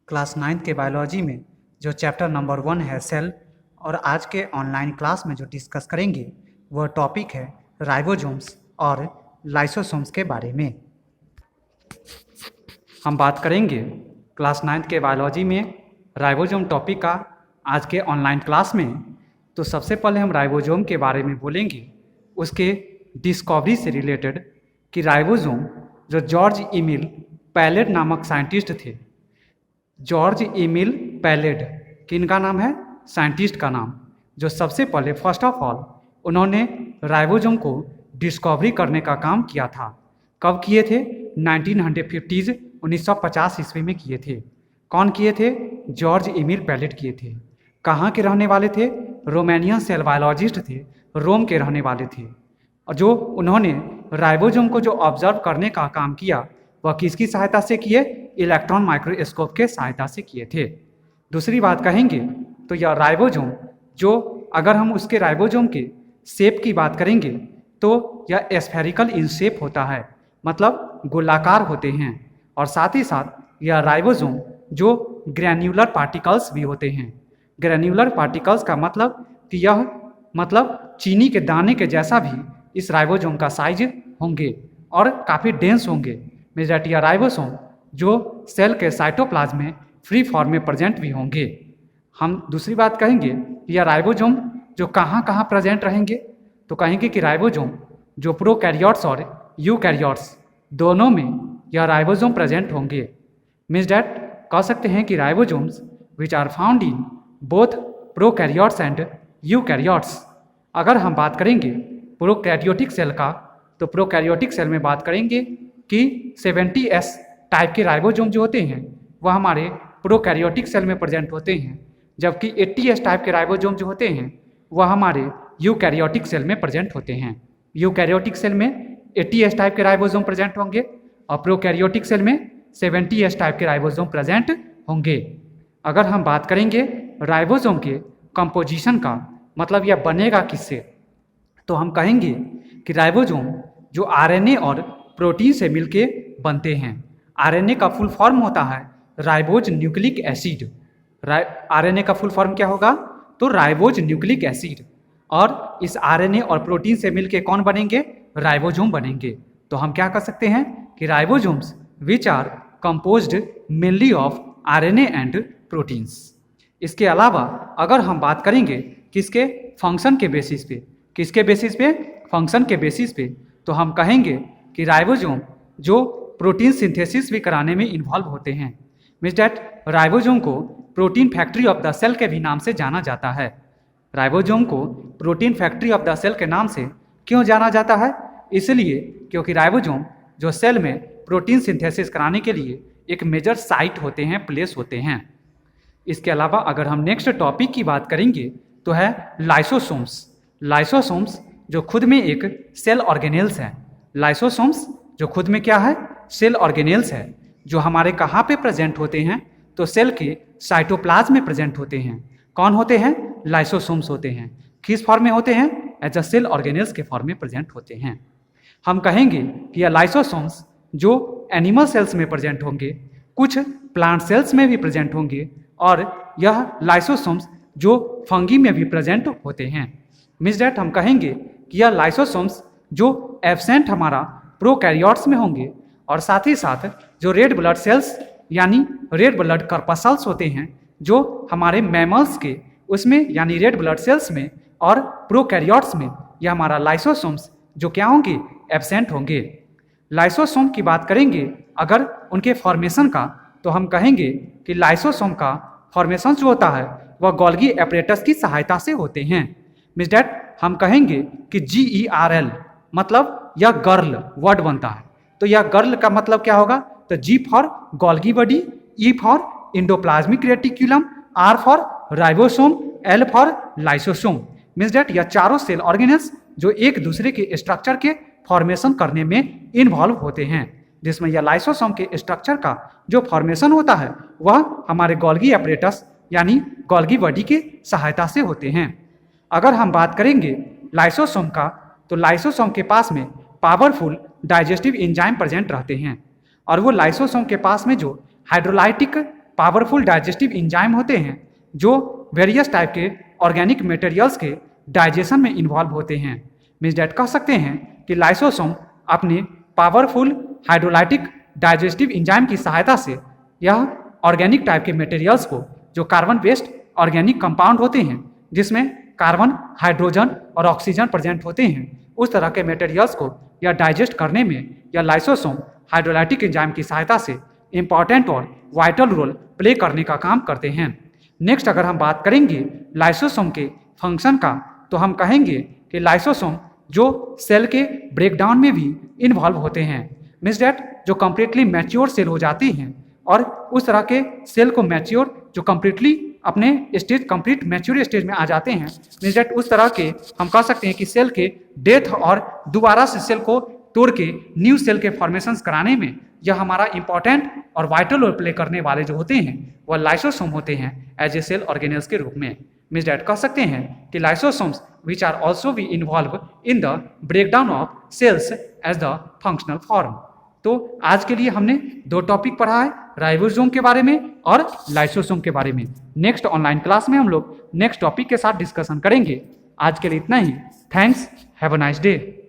Class 9th के biology में जो चैप्टर नंबर 1 है सेल, और आज के ऑनलाइन क्लास में जो डिस्कस करेंगे वह टॉपिक है राइबोसोम्स और लाइसोसोम्स के बारे में। हम बात करेंगे क्लास 9th के बायोलॉजी में राइबोसोम टॉपिक का आज के ऑनलाइन क्लास में। तो सबसे पहले हम राइबोसोम के बारे में बोलेंगे, उसके डिस्कवरी से रिलेटेड कि राइबोसोम जो जॉर्ज इमिल पैलेट नामक साइंटिस्ट थे। जॉर्ज इमिल पैलेट किनका नाम है? साइंटिस्ट का नाम, जो सबसे पहले फर्स्ट ऑफ ऑल उन्होंने राइबोसोम को डिस्कवरी करने का काम किया था। कब किए थे? 1950s 1950 ईस्वी में किए थे। कौन किए थे? जॉर्ज इमिल पैलेट किए थे। कहाँ के रहने वाले थे? रोमानियन सेल बायोलॉजिस्ट थे, रोम के रहने वाले थे। और जो उन्होंने राइबोसोम को जो ऑब्जर्व करने का काम किया वह किसकी सहायता से किए? इलेक्ट्रॉन माइक्रोस्कोप के सहायता से किए थे। दूसरी बात कहेंगे तो यह राइबोसोम जो अगर हम उसके राइबोसोम के शेप की बात करेंगे तो यह स्फेरिकल इन शेप होता है, मतलब गोलाकार होते हैं। और साथ ही साथ यह राइबोसोम जो ग्रैन्युलर पार्टिकल्स भी होते हैं। ग्रैन्युलर पार्टिकल्स का मतलब कि यह मतलब चीनी के दाने के जैसा भी इस राइबोसोम का साइज होंगे और काफ़ी डेंस होंगे। मेजॉरिटी राइबोसोम जो सेल के साइटोप्लाज्म में फ्री फॉर्म में प्रेजेंट भी होंगे। हम दूसरी बात कहेंगे कि यह राइबोसोम जो कहाँ कहाँ प्रेजेंट रहेंगे, तो कहेंगे कि राइबोसोम जो प्रोकैरियोट्स और यूकैरियोट्स दोनों में यह राइबोसोम प्रेजेंट होंगे। मीन्स डैट कह सकते हैं कि ribosomes which are found in both prokaryotes and eukaryotes. अगर हम बात करेंगे प्रोकैरियोटिक सेल का, तो प्रोकैरियोटिक सेल में बात करेंगे कि 70S टाइप के राइबोसोम जो होते हैं वह हमारे प्रोकैरियोटिक सेल में प्रेजेंट होते हैं, जबकि 80S टाइप के राइबोसोम जो होते हैं वह हमारे यूकैरियोटिक सेल में प्रेजेंट होते हैं। यूकैरियोटिक सेल में 80S टाइप के राइबोसोम प्रेजेंट होंगे और प्रोकैरियोटिक सेल में 70S टाइप के राइबोसोम प्रेजेंट होंगे। अगर हम बात करेंगे राइबोसोम के कंपोजिशन का, मतलब यह बनेगा किससे, तो हम कहेंगे कि राइबोसोम जो आरएनए और प्रोटीन से मिलके बनते हैं। आरएनए का फुल फॉर्म होता है राइबोज न्यूक्लिक एसिड। आरएनए का फुल फॉर्म क्या होगा? तो राइबोज न्यूक्लिक एसिड। और इस आरएनए और प्रोटीन से मिलके कौन बनेंगे? राइबोसोम बनेंगे। तो हम क्या कर सकते हैं कि ribosomes which are composed mainly of RNA and proteins. इसके अलावा अगर हम बात करेंगे किसके? फंक्शन के बेसिस पे। किसके बेसिस पे? फंक्शन के बेसिस पे। तो हम कहेंगे कि राइबोसोम जो प्रोटीन सिंथेसिस भी कराने में इन्वॉल्व होते हैं। मीन्स डैट राइबोसोम को protein factory of the cell के भी नाम से जाना जाता है। राइबोसोम को protein factory of the cell के नाम से क्यों जाना जाता है? इसलिए क्योंकि राइबोसोम जो सेल में प्रोटीन सिंथेसिस कराने के लिए एक मेजर साइट होते हैं, प्लेस होते हैं। इसके अलावा अगर हम नेक्स्ट टॉपिक की बात करेंगे तो है लाइसोसोम्स। लाइसोसोम्स जो खुद में एक सेल ऑर्गेनेल्स है। लाइसोसोम्स जो खुद में क्या है? सेल ऑर्गेनेल्स है, जो हमारे कहाँ पे प्रेजेंट होते हैं? तो सेल के साइटोप्लाज्म में प्रेजेंट होते हैं। कौन होते हैं? लाइसोसोम्स होते हैं। किस फॉर्म में होते हैं? एज अ सेल ऑर्गेनेल्स के फॉर्म में प्रेजेंट होते हैं। हम कहेंगे कि यह लाइसोसोम्स जो एनिमल सेल्स में प्रेजेंट होंगे, कुछ प्लांट सेल्स में भी प्रेजेंट होंगे, और यह लाइसोसोम्स जो फंगी में भी प्रेजेंट होते हैं। मीन्स डैट हम कहेंगे कि यह लाइसोसोम्स जो एब्सेंट हमारा प्रोकैरियोट्स में होंगे, और साथ ही साथ जो रेड ब्लड सेल्स यानी रेड ब्लड कर्पसल्स होते हैं जो हमारे मैमल्स के उसमें यानी रेड ब्लड सेल्स में और प्रोकैरियोट्स में, यह हमारा लाइसोसोम्स जो क्या होंगे? एब्सेंट होंगे। लाइसोसोम की बात करेंगे अगर उनके फॉर्मेशन का, तो हम कहेंगे कि लाइसोसोम का फॉर्मेशन जो होता है वह गोल्गी एपरेटस की सहायता से होते हैं। मीन्स डैट हम कहेंगे कि GERL मतलब यह गर्ल वर्ड बनता है। तो यह गर्ल का मतलब क्या होगा? तो G for Golgi body, E for endoplasmic reticulum, R for ribosome, L for lysosome. Means that यह चारों सेल ऑर्गेनेल्स जो एक दूसरे के स्ट्रक्चर के फॉर्मेशन करने में इन्वॉल्व होते हैं, जिसमें यह लाइसोसोम के स्ट्रक्चर का जो फॉर्मेशन होता है वह हमारे गोल्गी एपरेटस यानी गोल्गी बॉडी के सहायता से होते हैं। अगर हम बात करेंगे लाइसोसोम का, तो लाइसोसोम के पास में पावरफुल डाइजेस्टिव एंजाइम प्रेजेंट रहते हैं, और वो लाइसोसोम के पास में जो हाइड्रोलाइटिक पावरफुल डाइजेस्टिव इंजाइम होते हैं जो वेरियस टाइप के ऑर्गेनिक मटेरियल्स के डाइजेशन में इन्वॉल्व होते हैं। मीन्स डैट कह सकते हैं कि लाइसोसोम अपने पावरफुल हाइड्रोलाइटिक डाइजेस्टिव इंजाइम की सहायता से यह ऑर्गेनिक टाइप के मटेरियल्स को, जो कार्बन बेस्ड ऑर्गेनिक कंपाउंड होते हैं जिसमें कार्बन, हाइड्रोजन और ऑक्सीजन प्रेजेंट होते हैं, उस तरह के मटेरियल्स को यह डाइजेस्ट करने में यह लाइसोसोम हाइड्रोलाइटिक एंजाइम की सहायता से इंपॉर्टेंट और वाइटल रोल प्ले करने का काम करते हैं। नेक्स्ट अगर हम बात करेंगे लाइसोसोम के फंक्शन का, तो हम कहेंगे कि लाइसोसोम जो सेल के ब्रेकडाउन में भी इन्वॉल्व होते हैं। मीन्स डैट जो कम्प्लीटली मैच्योर सेल हो जाती हैं और उस तरह के सेल को मैच्योर जो कम्प्लीटली अपने स्टेज कंप्लीट मैच्योर स्टेज में आ जाते हैं, मीन्स डैट उस तरह के हम कह सकते हैं कि सेल के डेथ और दोबारा से सेल को तोड़ के न्यू सेल के फॉर्मेशंस कराने में यह हमारा इंपॉर्टेंट और वाइटल रोल प्ले करने वाले जो होते हैं वह लाइसोसोम होते हैं एज ए सेल ऑर्गेनेल्स के रूप में। मीन्स डैट कह सकते हैं कि लाइसोसोम्स विच आर ऑल्सो भी involve in the breakdown of cells as the functional form. तो आज के लिए हमने 2 टॉपिक पढ़ा है, राइबोसोम के बारे में और लाइसोसोम के बारे में। नेक्स्ट ऑनलाइन क्लास में हम लोग नेक्स्ट टॉपिक के साथ डिस्कशन करेंगे। आज के लिए इतना ही। Thanks, have a nice day.